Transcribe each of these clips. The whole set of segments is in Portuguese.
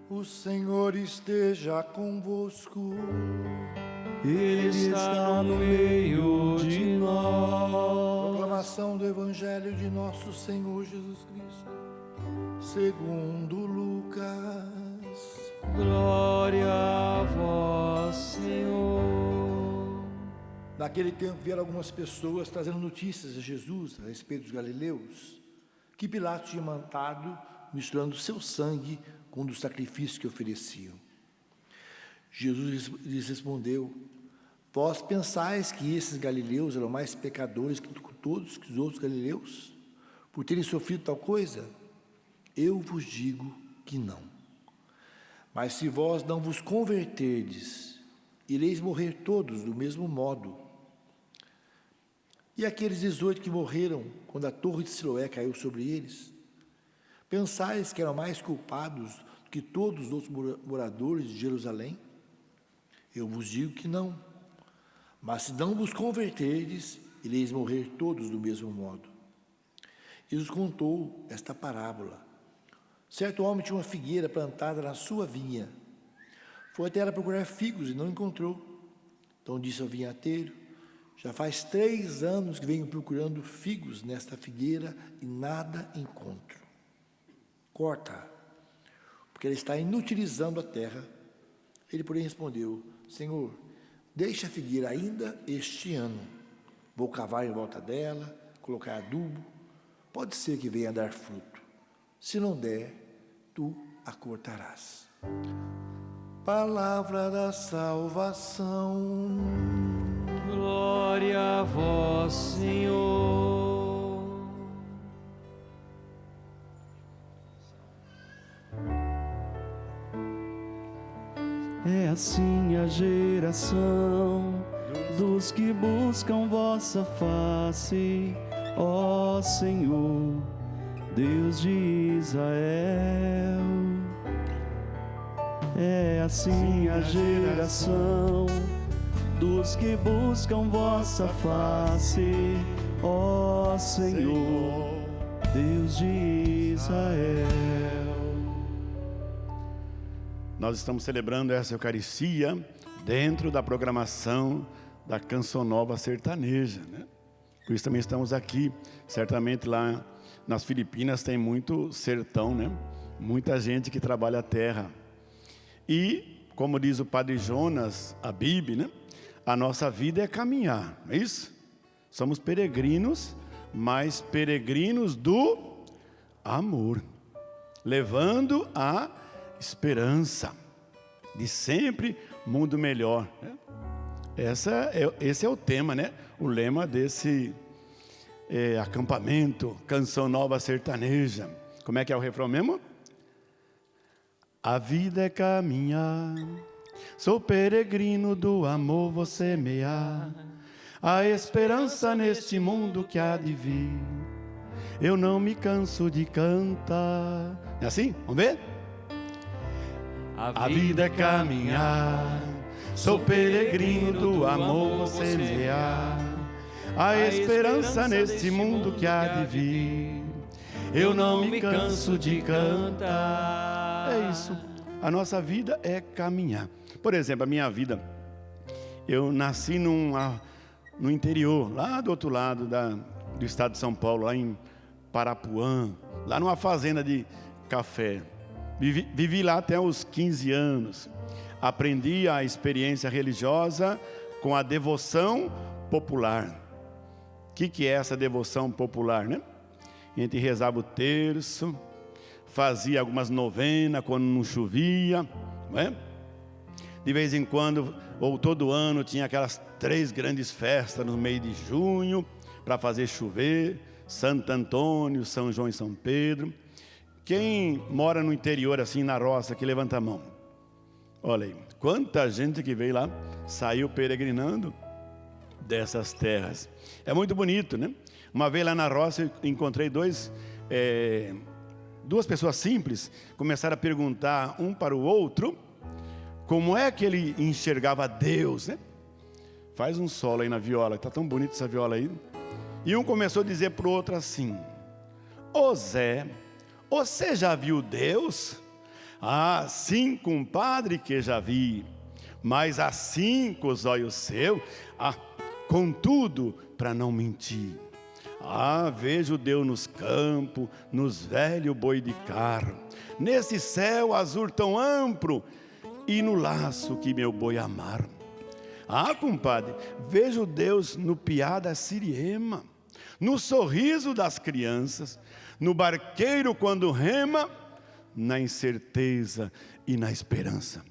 O Senhor esteja convosco. Ele está no meio de nós. Proclamação do Evangelho de nosso Senhor Jesus Cristo, segundo Lucas. Glória a vós, Senhor. Naquele tempo vieram algumas pessoas trazendo notícias a Jesus a respeito dos galileus, que Pilatos tinha mandado, misturando seu sangue com um dos sacrifícios que ofereciam. Jesus lhes respondeu: vós pensais que esses galileus eram mais pecadores que todos os outros galileus, por terem sofrido tal coisa? Eu vos digo que não. Mas se vós não vos converterdes, ireis morrer todos do mesmo modo. E aqueles 18 que morreram quando a torre de Siloé caiu sobre eles, pensais que eram mais culpados do que todos os outros moradores de Jerusalém? Eu vos digo que não. Mas se não vos converterdes, ireis morrer todos do mesmo modo. E os contou esta parábola. Certo homem tinha uma figueira plantada na sua vinha. Foi até ela procurar figos e não encontrou. Então disse ao vinhateiro: já faz 3 anos que venho procurando figos nesta figueira e nada encontro. Corta, porque ela está inutilizando a terra. Ele, porém, respondeu: Senhor, deixa a figueira ainda este ano. Vou cavar em volta dela, colocar adubo. Pode ser que venha a dar fruto. Se não der, tu a cortarás. Palavra da salvação. Glória a vós, Senhor. É assim a geração dos que buscam vossa face, ó Senhor, Deus de Israel. É assim a geração dos que buscam vossa face, ó Senhor, Deus de Israel. Nós estamos celebrando essa Eucaristia dentro da programação da Canção Nova Sertaneja, né? Por isso também estamos aqui. Certamente lá nas Filipinas tem muito sertão, né? Muita gente que trabalha a terra. E, como diz o Padre Jonas Abib, né? A nossa vida é caminhar, não é isso? Somos peregrinos, mas peregrinos do amor, levando a esperança de sempre mundo melhor, né? Esse é o tema, né? O lema desse acampamento, Canção Nova Sertaneja. Como é que é o refrão mesmo? A vida é caminhar, sou peregrino do amor, vou semear a esperança neste mundo que há de vir. Eu não me canso de cantar. É assim? Vamos ver? A vida é caminhar, sou peregrino do amor, vou semear a esperança neste mundo que há de vir. Eu não me canso de cantar. É isso, a nossa vida é caminhar. Por exemplo, a minha vida, eu nasci no interior, lá do outro lado do estado de São Paulo, lá em Parapuã, lá numa fazenda de café. Vivi lá até os 15 anos. Aprendi a experiência religiosa com a devoção popular. O que é essa devoção popular, né? A gente rezava o terço, fazia algumas novenas quando não chovia, não é? De vez em quando, ou todo ano, tinha aquelas 3 grandes festas no mês de junho, para fazer chover, Santo Antônio, São João e São Pedro. Quem mora no interior, assim, na roça, que levanta a mão. Olha aí, quanta gente que veio lá, saiu peregrinando dessas terras. É muito bonito, né? Uma vez lá na roça, eu encontrei duas pessoas simples, começaram a perguntar um para o outro, como é que ele enxergava Deus, né? Faz um solo aí na viola, está tão bonita essa viola aí. E um começou a dizer para o outro assim: ô Zé, você já viu Deus? Ah, sim, compadre, que já vi, mas assim com os olhos seus, contudo, para não mentir. Ah, vejo Deus nos campos, nos velhos boi de carro, nesse céu azul tão amplo, e no laço que meu boi amarra. Ah, compadre, vejo Deus no piá da siriema, no sorriso das crianças, no barqueiro quando rema, na incerteza e na esperança.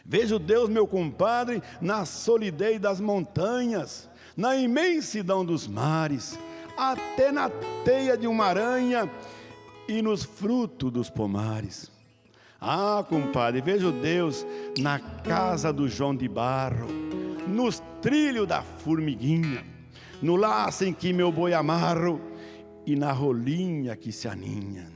Vejo Deus, meu compadre, na solidez das montanhas, na imensidão dos mares, até na teia de uma aranha e nos frutos dos pomares. Ah, compadre, vejo Deus na casa do João de Barro, nos trilhos da formiguinha, no laço em que meu boi amarro e na rolinha que se aninha.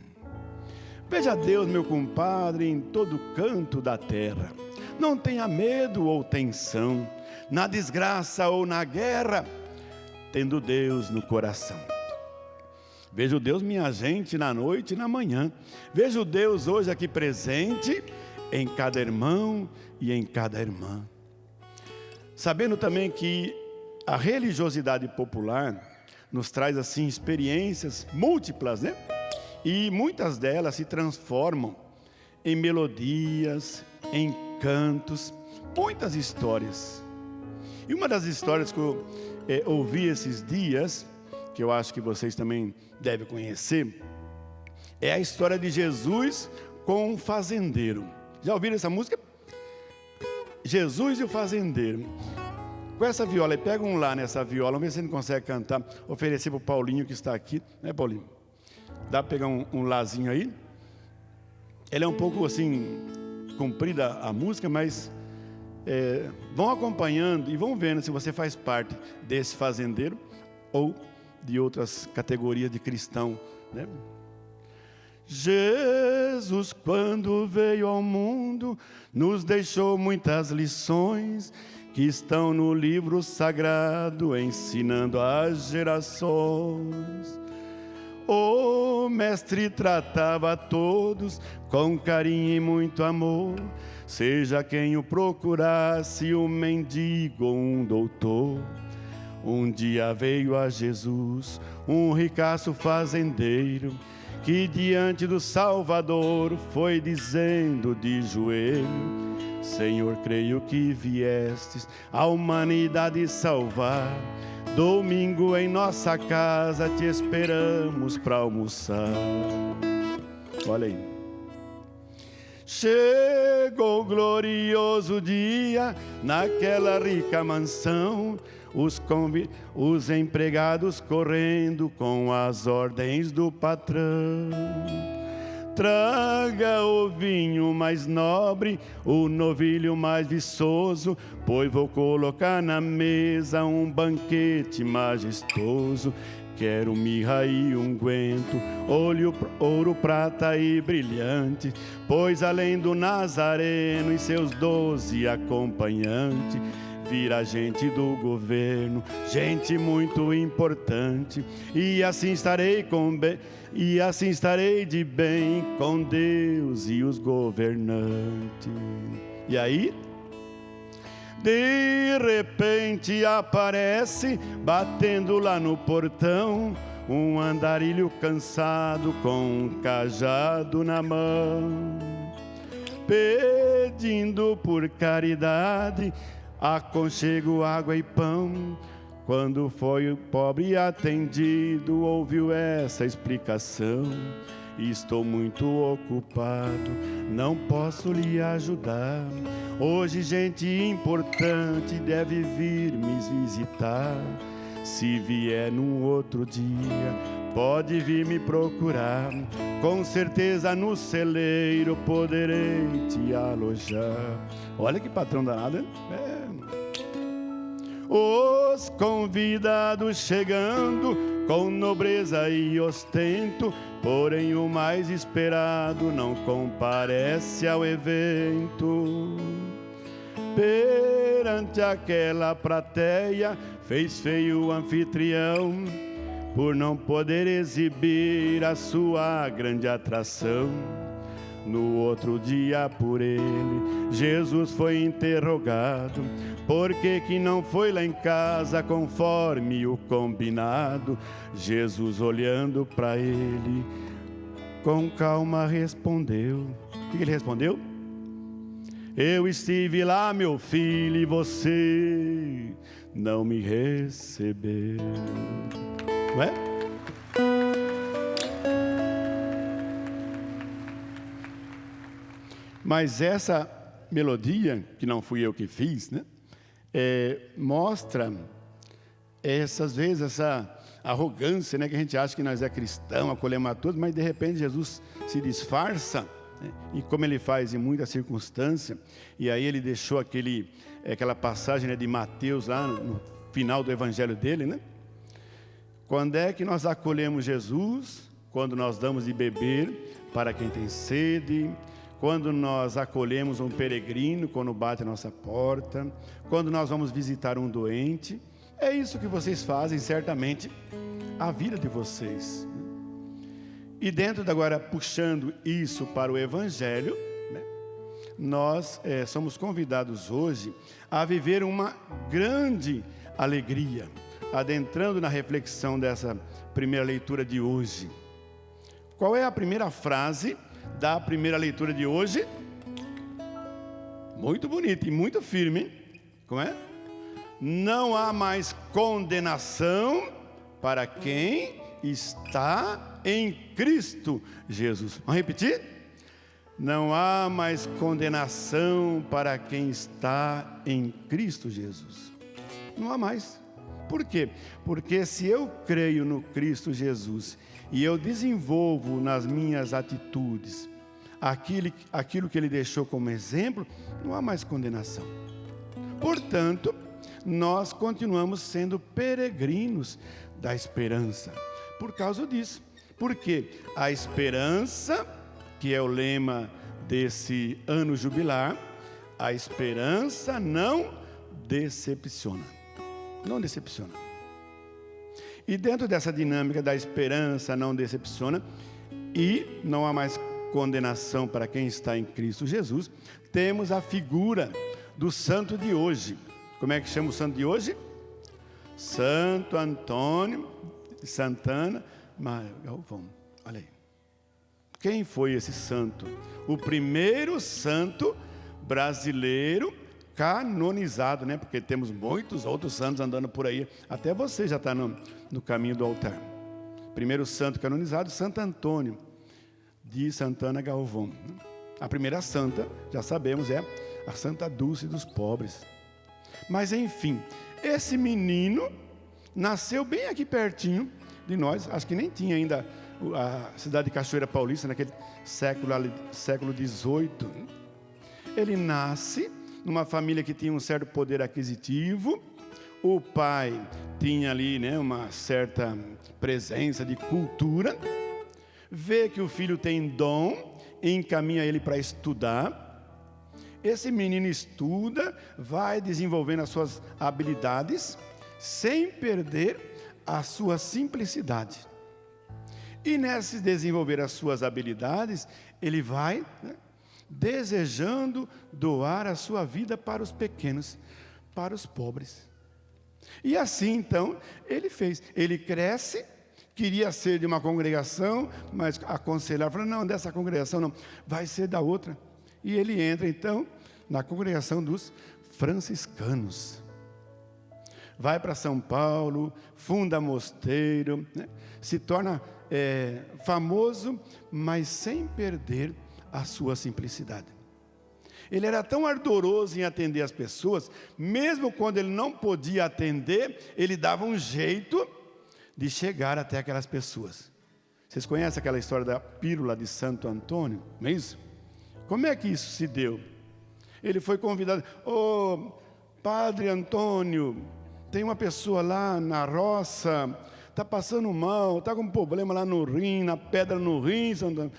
Veja Deus, meu compadre, em todo canto da terra. Não tenha medo ou tensão, na desgraça ou na guerra, tendo Deus no coração. Vejo Deus, minha gente, na noite e na manhã. Vejo Deus hoje aqui presente, em cada irmão e em cada irmã. Sabendo também que a religiosidade popular nos traz assim experiências múltiplas, né? E muitas delas se transformam em melodias, em cantos, muitas histórias. E uma das histórias que eu ouvi esses dias, que eu acho que vocês também devem conhecer, é a história de Jesus com um fazendeiro. Já ouviram essa música? Jesus e o fazendeiro. Com essa viola, pega um lá nessa viola, vamos ver se ele consegue cantar, oferecer para o Paulinho que está aqui, né, Paulinho? Dá para pegar um lazinho aí? Ela é um pouco assim, comprida a música, mas vão acompanhando e vão vendo se você faz parte desse fazendeiro ou de outras categorias de cristão, né? Jesus, quando veio ao mundo, nos deixou muitas lições que estão no livro sagrado, ensinando às gerações. O mestre tratava a todos com carinho e muito amor, seja quem o procurasse, um mendigo ou um doutor. Um dia veio a Jesus um ricaço fazendeiro, que diante do Salvador foi dizendo de joelho: Senhor, creio que viestes a humanidade salvar. Domingo em nossa casa te esperamos para almoçar. Olha aí. Chegou o glorioso dia naquela rica mansão, os empregados correndo com as ordens do patrão. Traga o vinho mais nobre, o novilho mais viçoso, pois vou colocar na mesa um banquete majestoso. Quero mirra e unguento, ouro, prata e brilhante, pois além do Nazareno e seus 12 acompanhantes, virá gente do governo, gente muito importante, e assim estarei de bem com Deus e os governantes. E aí, de repente aparece, batendo lá no portão, um andarilho cansado com um cajado na mão, pedindo por caridade aconchego, água e pão. Quando foi o pobre atendido, ouviu essa explicação: estou muito ocupado, não posso lhe ajudar. Hoje gente importante deve vir me visitar. Se vier num outro dia, pode vir me procurar. Com certeza no celeiro poderei te alojar. Olha que patrão danado, hein? Os convidados chegando com nobreza e ostento, porém o mais esperado não comparece ao evento. Perante aquela plateia fez feio o anfitrião, por não poder exibir a sua grande atração. No outro dia por ele, Jesus foi interrogado. Por que que não foi lá em casa conforme o combinado? Jesus, olhando para ele, com calma respondeu. O que ele respondeu? Eu estive lá, meu filho, e você não me recebeu. Não é? Mas essa melodia, que não fui eu que fiz, né? Mostra essas vezes essa arrogância, né? Que a gente acha que nós é cristão, acolhemos a todos, mas de repente Jesus se disfarça, né? E como ele faz em muitas circunstâncias, e aí ele deixou aquela passagem, né, de Mateus lá no final do evangelho dele, né? Quando é que nós acolhemos Jesus? Quando nós damos de beber para quem tem sede, quando nós acolhemos um peregrino, quando bate a nossa porta, quando nós vamos visitar um doente. É isso que vocês fazem, certamente, a vida de vocês. E dentro agora, puxando isso para o Evangelho, né, nós somos convidados hoje a viver uma grande alegria, adentrando na reflexão dessa primeira leitura de hoje. Qual é a primeira frase da primeira leitura de hoje? Muito bonito e muito firme, hein? Como é? Não há mais condenação para quem está em Cristo Jesus. Vamos repetir? Não há mais condenação para quem está em Cristo Jesus. Não há mais. Por quê? Porque se eu creio no Cristo Jesus e eu desenvolvo nas minhas atitudes aquilo que Ele deixou como exemplo, não há mais condenação. Portanto, nós continuamos sendo peregrinos da esperança, por causa disso. Porque a esperança, que é o lema desse ano jubilar, a esperança não decepciona. Não decepciona. E dentro dessa dinâmica da esperança não decepciona, e não há mais condenação para quem está em Cristo Jesus, temos a figura do santo de hoje. Como é que chama o santo de hoje? Santo Antônio de Santana Galvão. Olha aí. Quem foi esse santo? O primeiro santo brasileiro canonizado, né? Porque temos muitos outros santos andando por aí. Até você já está no caminho do altar. Primeiro santo canonizado, Santo Antônio de Santana Galvão. A primeira santa, já sabemos, é a Santa Dulce dos pobres. Mas enfim, esse menino nasceu bem aqui pertinho de nós. Acho que nem tinha ainda a cidade de Cachoeira Paulista naquele século XVIII. Ele nasce numa família que tinha um certo poder aquisitivo. O pai tinha ali, né, uma certa presença de cultura. Vê que o filho tem dom e encaminha ele para estudar. Esse menino estuda, vai desenvolvendo as suas habilidades, sem perder a sua simplicidade. E nesse desenvolver as suas habilidades, ele vai, né, desejando doar a sua vida para os pequenos, para os pobres. E assim, então, ele fez. Ele cresce, queria ser de uma congregação, mas aconselhar, falou, não, dessa congregação não, vai ser da outra. E ele entra, então, na congregação dos franciscanos. Vai para São Paulo, funda mosteiro, né? Se torna famoso, mas sem perder a sua simplicidade. Ele era tão ardoroso em atender as pessoas, mesmo quando ele não podia atender, ele dava um jeito de chegar até aquelas pessoas. Vocês conhecem aquela história da pílula de Santo Antônio? Não é isso? Como é que isso se deu? Ele foi convidado, Padre Antônio, tem uma pessoa lá na roça, está passando mal, está com um problema lá no rim, na pedra no rim, Santo Antônio.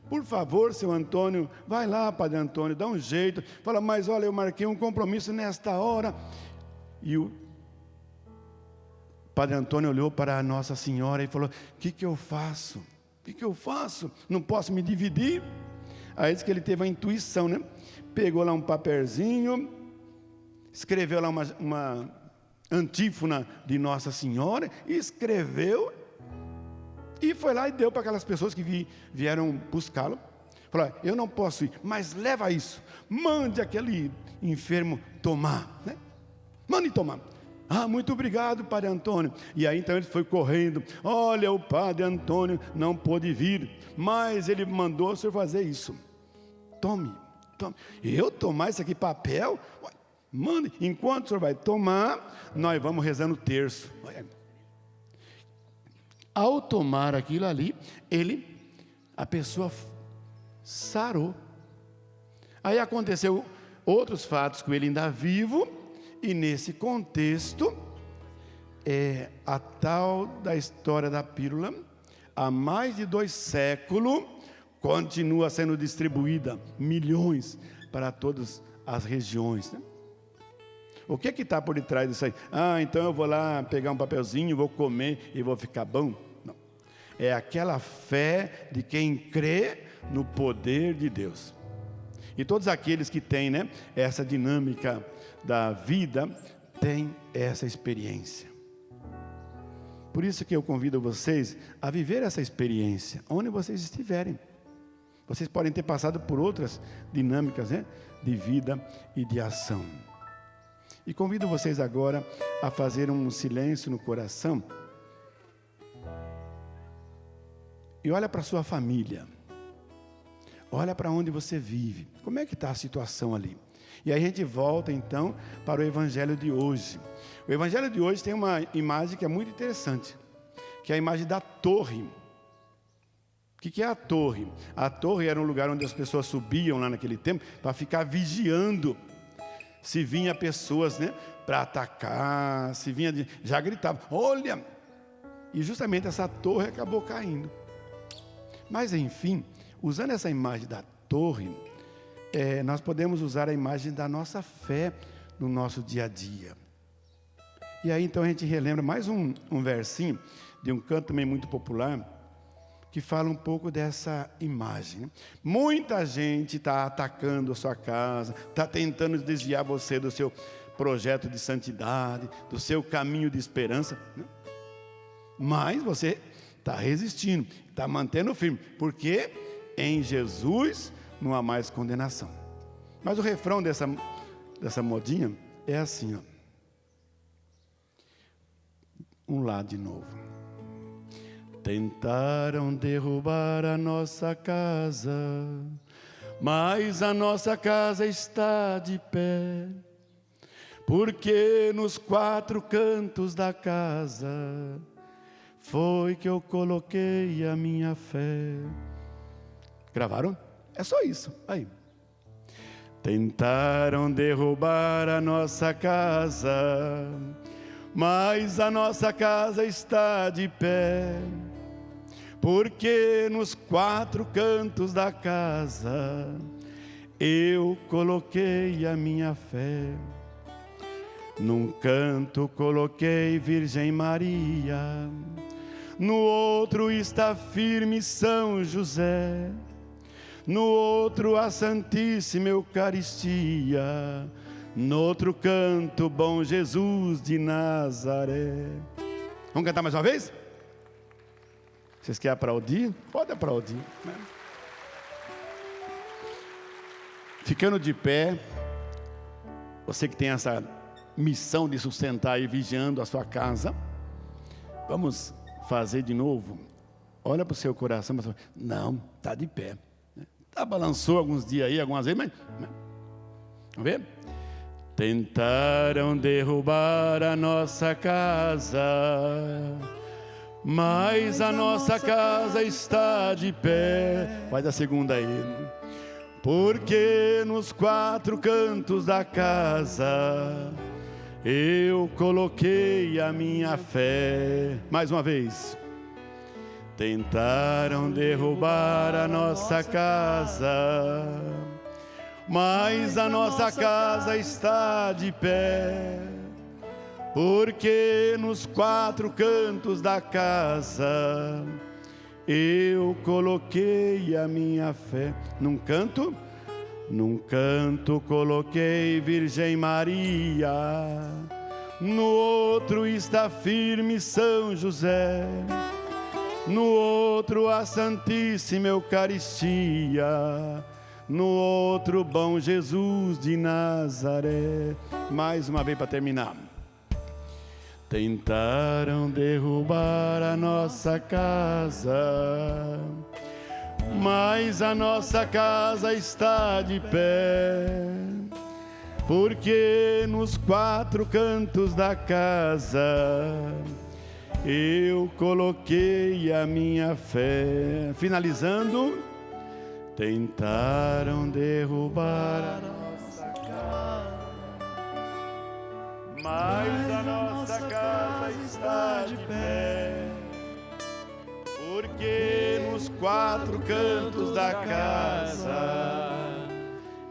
Por favor, seu Antônio, vai lá, Padre Antônio, dá um jeito. Fala, mas olha, eu marquei um compromisso nesta hora. E o Padre Antônio olhou para a Nossa Senhora e falou, o que eu faço? O que eu faço? Não posso me dividir? Aí diz que ele teve a intuição, né? Pegou lá um papelzinho, escreveu lá uma antífona de Nossa Senhora, escreveu e foi lá e deu para aquelas pessoas que vieram buscá-lo. Falou: eu não posso ir, mas leva isso, mande aquele enfermo tomar, né? Mande tomar. Ah, muito obrigado, Padre Antônio. E aí então ele foi correndo: olha, o Padre Antônio não pôde vir, mas ele mandou o senhor fazer isso. Tome. Eu tomar isso aqui, papel? Mande. Enquanto o senhor vai tomar, nós vamos rezando o terço. Ao tomar aquilo ali, a pessoa sarou. Aí aconteceu outros fatos com ele ainda vivo, e nesse contexto, a tal da história da pílula, há mais de 2 séculos, continua sendo distribuída, milhões, para todas as regiões, né? O que está por detrás disso aí? Ah, então eu vou lá pegar um papelzinho, vou comer e vou ficar bom? Não. É aquela fé de quem crê no poder de Deus. E todos aqueles que têm, né, essa dinâmica da vida, têm essa experiência. Por isso que eu convido vocês a viver essa experiência, onde vocês estiverem. Vocês podem ter passado por outras dinâmicas, né, de vida e de ação. E convido vocês agora a fazer um silêncio no coração. E olha para a sua família. Olha para onde você vive. Como é que está a situação ali? E aí a gente volta então para o Evangelho de hoje. O Evangelho de hoje tem uma imagem que é muito interessante, que é a imagem da torre. O que é a torre? A torre era um lugar onde as pessoas subiam lá naquele tempo para ficar vigiando. Se vinha pessoas, né, para atacar, se vinha, já gritavam: olha! E justamente essa torre acabou caindo. Mas enfim, usando essa imagem da torre, nós podemos usar a imagem da nossa fé no nosso dia a dia. E aí então a gente relembra mais um versinho de um canto também muito popular, que fala um pouco dessa imagem, né? Muita gente está atacando a sua casa, está tentando desviar você do seu projeto de santidade, do seu caminho de esperança, né? Mas você está resistindo, está mantendo firme, porque em Jesus não há mais condenação. Mas o refrão dessa modinha é assim, ó. Um lá de novo. Tentaram derrubar a nossa casa, mas a nossa casa está de pé, porque nos 4 cantos da casa foi que eu coloquei a minha fé. Gravaram? É só isso. Aí. Tentaram derrubar a nossa casa, mas a nossa casa está de pé, porque nos 4 cantos da casa eu coloquei a minha fé. Num canto coloquei Virgem Maria, no outro está firme São José, no outro a Santíssima Eucaristia, no outro canto, bom Jesus de Nazaré. Vamos cantar mais uma vez? Vocês querem aplaudir? Pode aplaudir, né? Ficando de pé, você que tem essa missão de sustentar e vigiando a sua casa, vamos fazer de novo. Olha para o seu coração, mas não, está de pé. Tá, balançou alguns dias aí, algumas vezes, mas vamos ver? Tentaram derrubar a nossa casa, mas a nossa casa está de pé. Faz a segunda aí. Porque nos 4 cantos da casa eu coloquei a minha fé. Mais uma vez. Tentaram derrubar a nossa casa, mas a nossa casa está de pé, porque nos 4 cantos da casa eu coloquei a minha fé. Num canto coloquei Virgem Maria, no outro está firme São José, no outro a Santíssima Eucaristia, no outro bom Jesus de Nazaré. Mais uma vez para terminar. Tentaram derrubar a nossa casa, mas a nossa casa está de pé, porque nos 4 cantos da casa eu coloquei a minha fé. Finalizando, tentaram derrubar a nossa casa, mas a nossa casa está de pé, porque nos 4 cantos da casa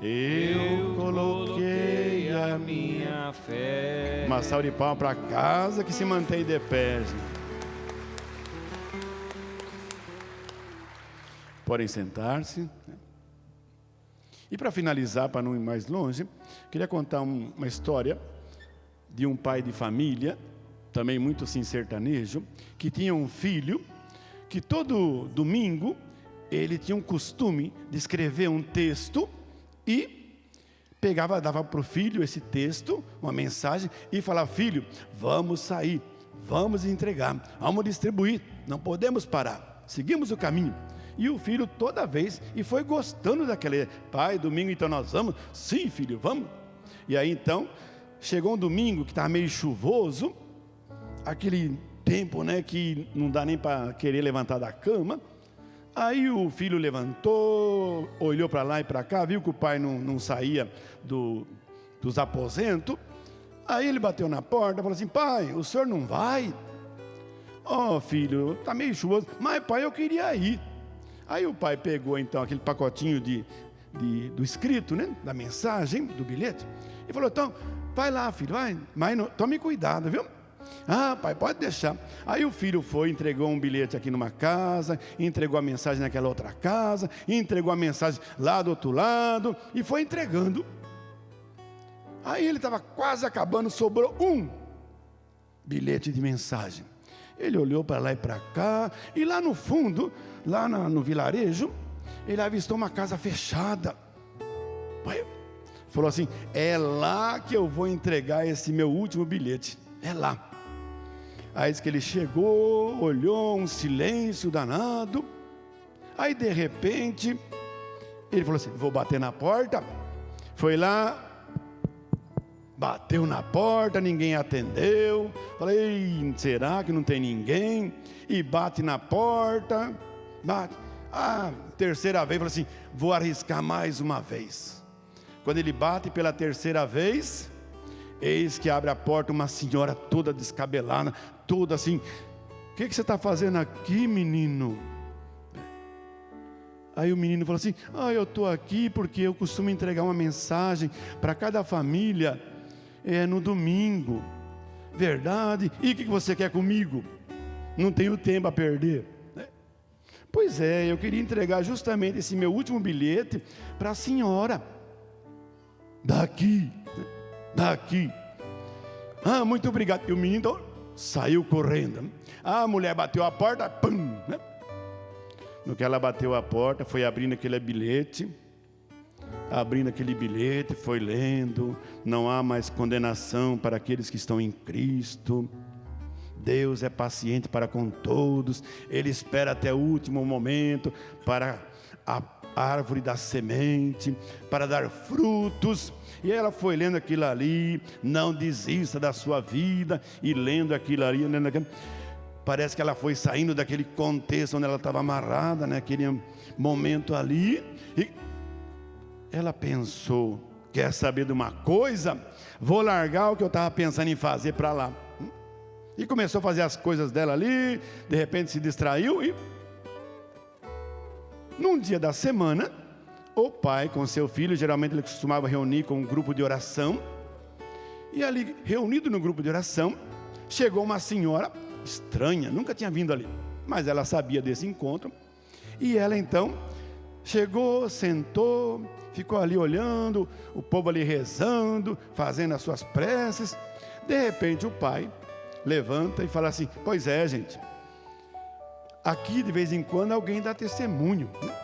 eu coloquei a minha fé. Uma salva de palmas para a casa que se mantém de pé. Podem sentar-se. E para finalizar, para não ir mais longe, queria contar uma história de um pai de família, também muito assim sertanejo, que tinha um filho que todo domingo ele tinha um costume de escrever um texto e dava para o filho esse texto, uma mensagem, e falava: filho, vamos sair, vamos entregar, vamos distribuir, não podemos parar, seguimos o caminho. E o filho toda vez, e foi gostando daquele: pai, domingo então nós vamos? Sim, filho, vamos. E aí então, chegou um domingo que estava meio chuvoso, aquele tempo, né, que não dá nem para querer levantar da cama. Aí o filho levantou, olhou para lá e para cá, viu que o pai não saía dos aposentos. Aí ele bateu na porta, falou assim: pai, o senhor não vai? Ó, filho, está meio chuvoso. Mas pai, eu queria ir. Aí o pai pegou então aquele pacotinho do escrito, né, da mensagem, do bilhete, e falou: então, vai lá, filho, vai, mas não, tome cuidado, viu? Ah, pai, pode deixar. Aí o filho foi, entregou um bilhete aqui numa casa, entregou a mensagem naquela outra casa, entregou a mensagem lá do outro lado, e foi entregando. Aí ele estava quase acabando, sobrou um bilhete de mensagem. Ele olhou para lá e para cá, e lá no fundo, lá no vilarejo, ele avistou uma casa fechada. Pai, falou assim: é lá que eu vou entregar esse meu último bilhete, é lá. Aí diz que ele chegou, olhou, um silêncio danado. Aí de repente ele falou assim: vou bater na porta. Foi lá, bateu na porta, ninguém atendeu. Falei: será que não tem ninguém? E bate na porta, bate. Ah, terceira vez, falou assim: vou arriscar mais uma vez. Quando ele bate pela terceira vez, eis que abre a porta uma senhora toda descabelada, toda assim: o que você está fazendo aqui, menino? Aí o menino falou assim: eu estou aqui porque eu costumo entregar uma mensagem para cada família no domingo. Verdade? E o que você quer comigo? Não tenho tempo a perder. Pois é, eu queria entregar justamente esse meu último bilhete para a senhora. Daqui. Ah, muito obrigado. E o menino então saiu correndo. A mulher bateu a porta, pum, né? No que ela bateu a porta, foi abrindo aquele bilhete. Foi lendo: não há mais condenação para aqueles que estão em Cristo. Deus é paciente para com todos, Ele espera até o último momento para a árvore da semente, para dar frutos. E ela foi lendo aquilo ali: não desista da sua vida, e lendo aquilo ali, lendo aquilo. Parece que ela foi saindo daquele contexto onde ela estava amarrada, naquele momento ali, e ela pensou: quer saber de uma coisa? Vou largar o que eu estava pensando em fazer para lá. E começou a fazer as coisas dela ali. De repente se distraiu e num dia da semana, o pai com seu filho, geralmente ele costumava reunir com um grupo de oração. E ali, reunido no grupo de oração, chegou uma senhora estranha, nunca tinha vindo ali. mas ela sabia desse encontro. E ela então chegou, sentou, ficou ali olhando, o povo ali rezando, fazendo as suas preces. De repente o pai levanta e fala assim: pois é, gente, aqui de vez em quando alguém dá testemunho, né?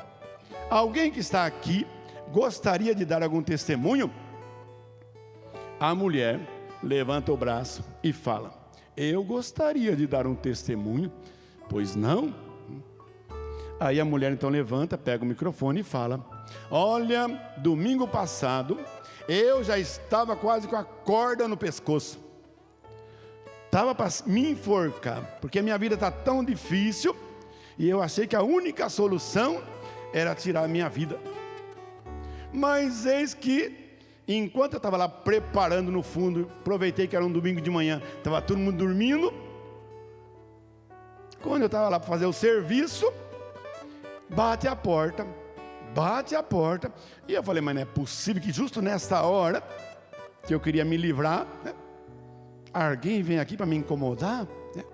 Alguém que está aqui gostaria de dar algum testemunho? A mulher levanta o braço e fala: eu gostaria de dar um testemunho. Pois não? Aí a mulher então levanta, pega o microfone e fala: olha, domingo passado eu já estava quase com a corda no pescoço, estava para me enforcar, porque a minha vida está tão difícil, e eu achei que a única solução era tirar a minha vida. Mas eis que, enquanto eu estava lá preparando no fundo, aproveitei que era um domingo de manhã, estava todo mundo dormindo. Quando eu estava lá para fazer o serviço, bate a porta, e eu falei: mas não é possível que justo nessa hora, que eu queria me livrar, né, alguém vem aqui para me incomodar, né?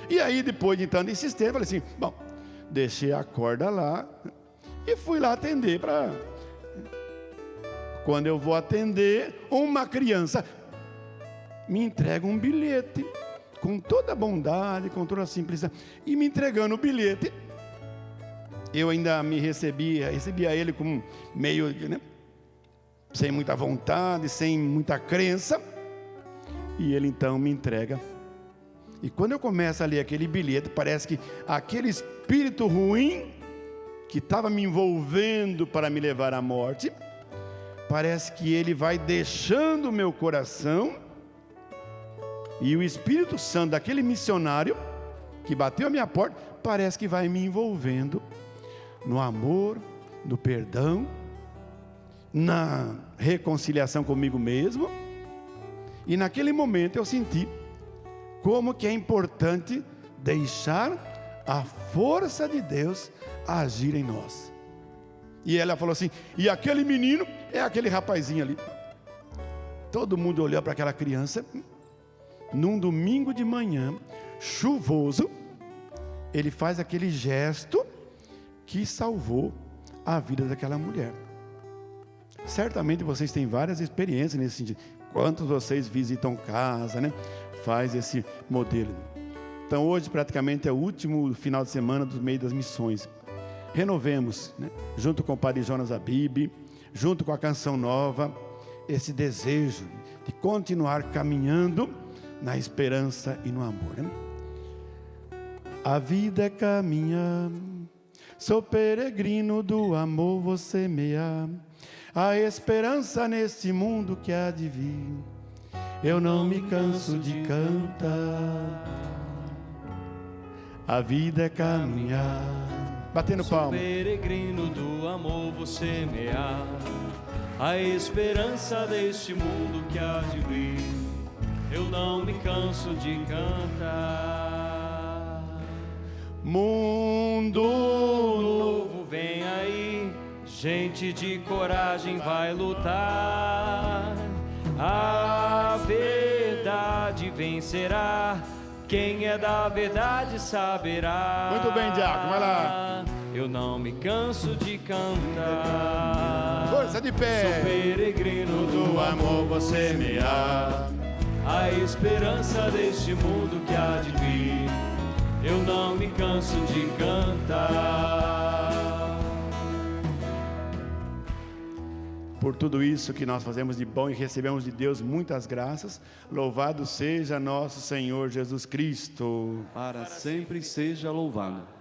E aí, depois de tanto insistir, eu falei assim: bom, deixei a corda lá, e fui lá atender. Quando eu vou atender, uma criança me entrega um bilhete, com toda a bondade, com toda a simplicidade, e me entregando o bilhete, eu ainda recebia ele com meio, né, sem muita vontade, sem muita crença, e ele então me entrega. E quando eu começo a ler aquele bilhete, parece que aquele espírito ruim que estava me envolvendo para me levar à morte, parece que ele vai deixando o meu coração, e o Espírito Santo daquele missionário que bateu a minha porta, parece que vai me envolvendo no amor, no perdão, na reconciliação comigo mesmo. E naquele momento eu senti como que é importante deixar a força de Deus agir em nós. E ela falou assim: e aquele menino é aquele rapazinho ali. Todo mundo olhou para aquela criança. Num domingo de manhã, chuvoso, ele faz aquele gesto que salvou a vida daquela mulher. Certamente vocês têm várias experiências nesse sentido. Quantos de vocês visitam casa, né? Faz esse modelo. Então hoje praticamente é o último final de semana do meio das missões. Renovemos, né, junto com o Padre Jonas Abib, junto com a Canção Nova, esse desejo de continuar caminhando na esperança e no amor, né? A vida é caminhar, sou peregrino do amor, vou semear a esperança neste mundo que há de vir. Eu não me canso de cantar. A vida é caminhar, batendo palma. Sou peregrino do amor, vou semear a esperança deste mundo que há de vir. Eu não me canso de cantar. Mundo novo vem aí, gente de coragem vai lutar. A verdade vencerá, quem é da verdade saberá. Muito bem, Diácono, vai lá. Eu não me canso de cantar. Força de pé. Sou peregrino do amor, vou semear a esperança deste mundo que há de vir. Eu não me canso de cantar. Por tudo isso que nós fazemos de bom e recebemos de Deus muitas graças, louvado seja nosso Senhor Jesus Cristo. Para sempre seja louvado.